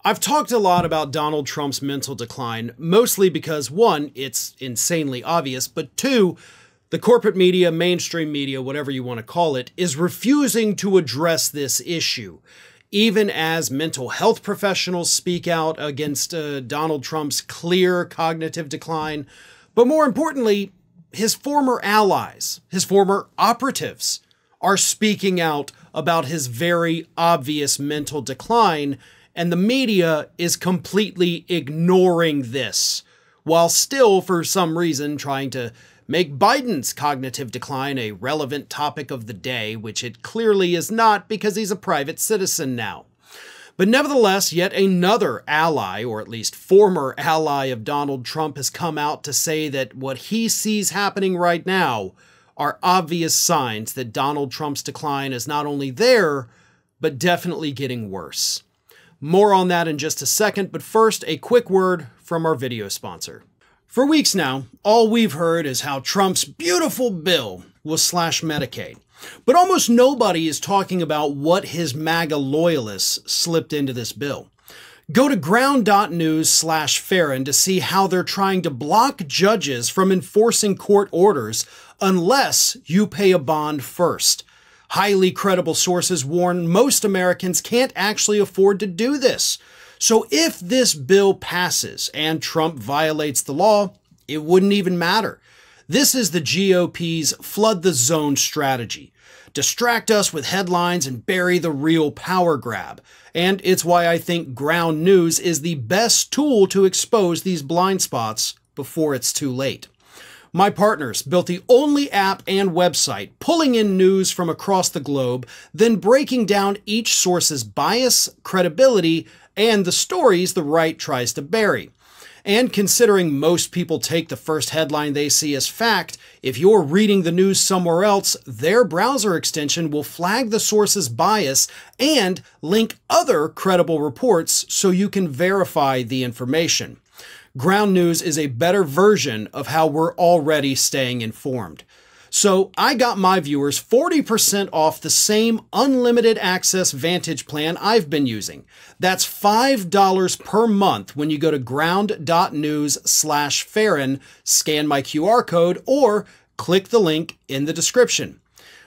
I've talked a lot about Donald Trump's mental decline, mostly because, one, it's insanely obvious, but two, the corporate media, mainstream media, whatever you want to call it, is refusing to address this issue. Even as mental health professionals speak out against Donald Trump's clear cognitive decline, but more importantly, his former allies, his former operatives, are speaking out about his very obvious mental decline, and the media is completely ignoring this, while still, for some reason, trying to make Biden's cognitive decline a relevant topic of the day, which it clearly is not because he's a private citizen now. But nevertheless, yet another ally, or at least former ally of Donald Trump, has come out to say that what he sees happening right now are obvious signs that Donald Trump's decline is not only there, but definitely getting worse. More on that in just a second, but first, a quick word from our video sponsor. For weeks now, all we've heard is how Trump's beautiful bill will slash Medicaid. But almost nobody is talking about what his MAGA loyalists slipped into this bill. Go to ground.news/Farron to see how they're trying to block judges from enforcing court orders unless you pay a bond first. Highly credible sources warn most Americans can't actually afford to do this. So if this bill passes and Trump violates the law, it wouldn't even matter. This is the GOP's flood the zone strategy. Distract us with headlines and bury the real power grab. And it's why I think Ground News is the best tool to expose these blind spots before it's too late. My partners built the only app and website pulling in news from across the globe, then breaking down each source's bias, credibility, and the stories the right tries to bury. And considering most people take the first headline they see as fact, if you're reading the news somewhere else, their browser extension will flag the source's bias and link other credible reports so you can verify the information. Ground News is a better version of how we're already staying informed. So I got my viewers 40% off the same unlimited access Vantage plan I've been using. That's $5 per month when you go to ground.news/Farron, scan my QR code, or click the link in the description.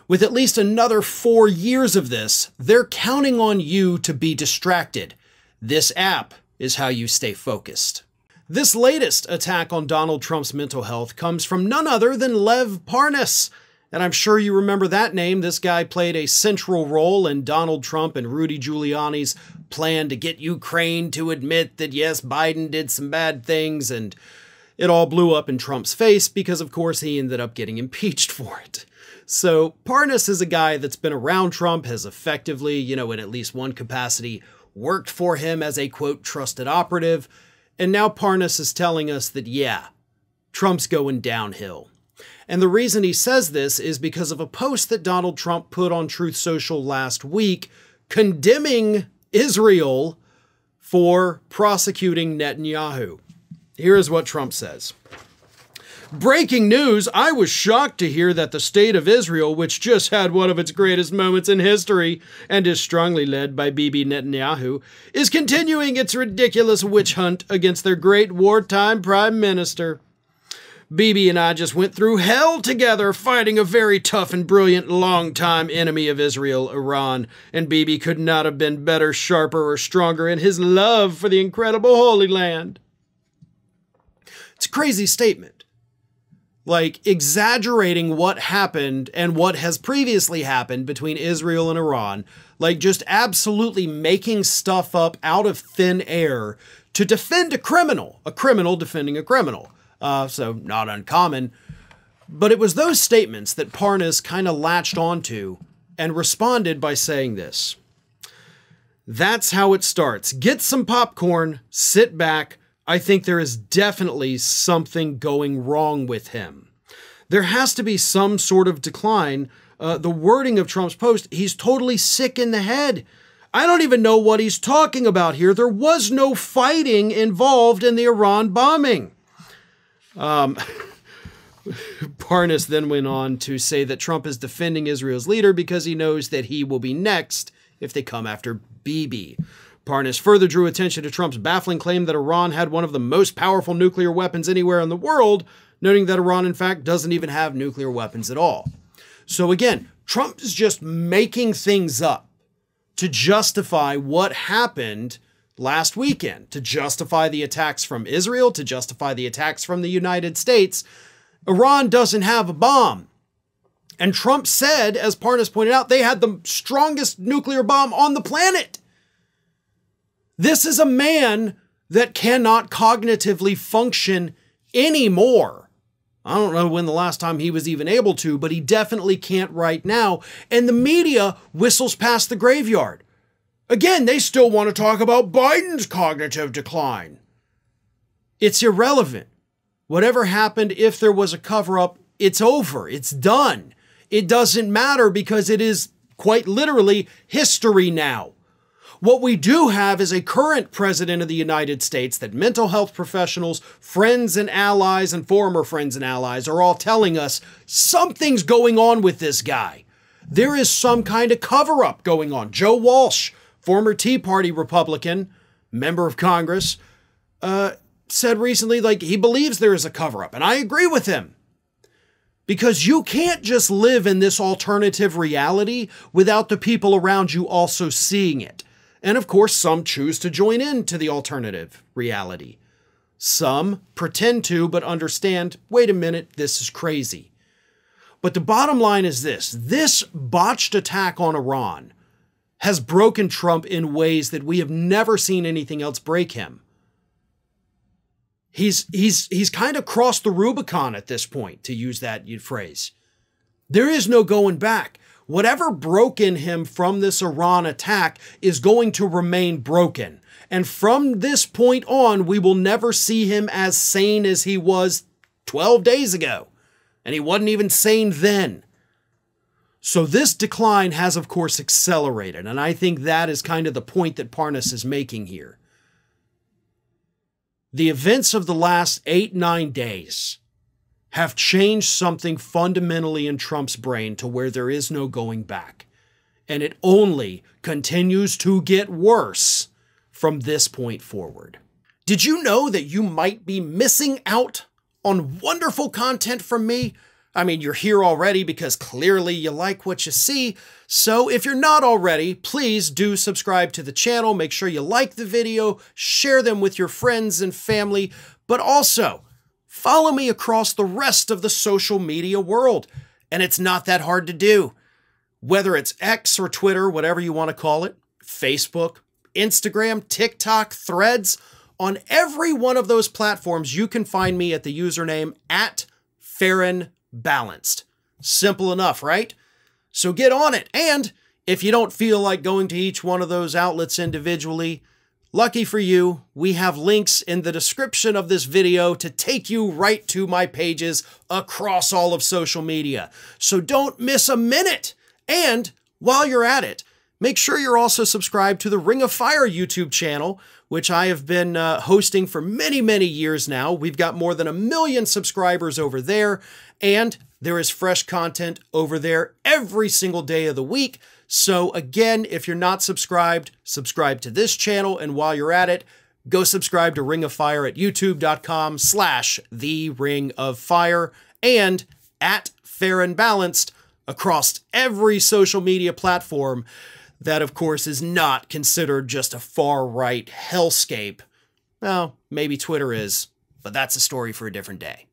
With at least another 4 years of this, they're counting on you to be distracted. This app is how you stay focused. This latest attack on Donald Trump's mental health comes from none other than Lev Parnas. And I'm sure you remember that name. This guy played a central role in Donald Trump and Rudy Giuliani's plan to get Ukraine to admit that, yes, Biden did some bad things, and it all blew up in Trump's face because, of course, he ended up getting impeached for it. So Parnas is a guy that's been around Trump, has effectively, in at least one capacity, worked for him as a, quote, trusted operative. And now Parnas is telling us that, yeah, Trump's going downhill. And the reason he says this is because of a post that Donald Trump put on Truth Social last week condemning Israel for prosecuting Netanyahu. Here is what Trump says. Breaking news, I was shocked to hear that the state of Israel, which just had one of its greatest moments in history and is strongly led by Bibi Netanyahu, is continuing its ridiculous witch hunt against their great wartime prime minister. Bibi and I just went through hell together fighting a very tough and brilliant longtime enemy of Israel, Iran, and Bibi could not have been better, sharper, or stronger in his love for the incredible Holy Land. It's a crazy statement. Like, exaggerating what happened and what has previously happened between Israel and Iran, like just absolutely making stuff up out of thin air to defend a criminal defending a criminal. So not uncommon. But it was those statements that Parnas kind of latched onto and responded by saying this. That's how it starts. Get some popcorn, sit back. I think there is definitely something going wrong with him. There has to be some sort of decline. The wording of Trump's post, he's totally sick in the head. I don't even know what he's talking about here. There was no fighting involved in the Iran bombing. Parnas then went on to say that Trump is defending Israel's leader because he knows that he will be next if they come after Bibi. Parnas further drew attention to Trump's baffling claim that Iran had one of the most powerful nuclear weapons anywhere in the world, noting that Iran, in fact, doesn't even have nuclear weapons at all. So again, Trump is just making things up to justify what happened last weekend, to justify the attacks from Israel, to justify the attacks from the United States. Iran doesn't have a bomb. And Trump said, as Parnas pointed out, they had the strongest nuclear bomb on the planet. This is a man that cannot cognitively function anymore. I don't know when the last time he was even able to, but he definitely can't right now. And the media whistles past the graveyard. Again, they still want to talk about Biden's cognitive decline. It's irrelevant. Whatever happened, if there was a cover-up, it's over. It's done. It doesn't matter because it is quite literally history now. What we do have is a current president of the United States that mental health professionals, friends and allies, and former friends and allies are all telling us something's going on with this guy. There is some kind of cover-up going on. Joe Walsh, former Tea Party Republican, member of Congress, said recently, he believes there is a cover-up, and I agree with him. Because you can't just live in this alternative reality without the people around you also seeing it. And of course, some choose to join into the alternative reality. Some pretend to, but understand, wait a minute, this is crazy. But the bottom line is this botched attack on Iran has broken Trump in ways that we have never seen anything else break him. He's kind of crossed the Rubicon at this point, to use that phrase. There is no going back. Whatever broke in him from this Iran attack is going to remain broken. And from this point on, we will never see him as sane as he was 12 days ago. And he wasn't even sane then. So this decline has, of course, accelerated. And I think that is kind of the point that Parnas is making here. The events of the last 8-9 days have changed something fundamentally in Trump's brain to where there is no going back. And it only continues to get worse from this point forward. Did you know that you might be missing out on wonderful content from me? I mean, you're here already because clearly you like what you see. So if you're not already, please do subscribe to the channel. Make sure you like the video, share them with your friends and family, but also follow me across the rest of the social media world. And it's not that hard to do. Whether it's X or Twitter, whatever you want to call it, Facebook, Instagram, TikTok, Threads, on every one of those platforms, you can find me at the username @FarronBalanced. Simple enough, right? So get on it. And if you don't feel like going to each one of those outlets individually, lucky for you, we have links in the description of this video to take you right to my pages across all of social media. So don't miss a minute. And while you're at it, make sure you're also subscribed to the Ring of Fire YouTube channel, which I have been hosting for many, many years now. We've got more than 1 million subscribers over there, and there is fresh content over there every single day of the week. So again, if you're not subscribed, subscribe to this channel. And while you're at it, go subscribe to Ring of Fire at youtube.com/The Ring of Fire and @FarronBalanced across every social media platform that, of course, is not considered just a far-right hellscape. Well, maybe Twitter is, but that's a story for a different day.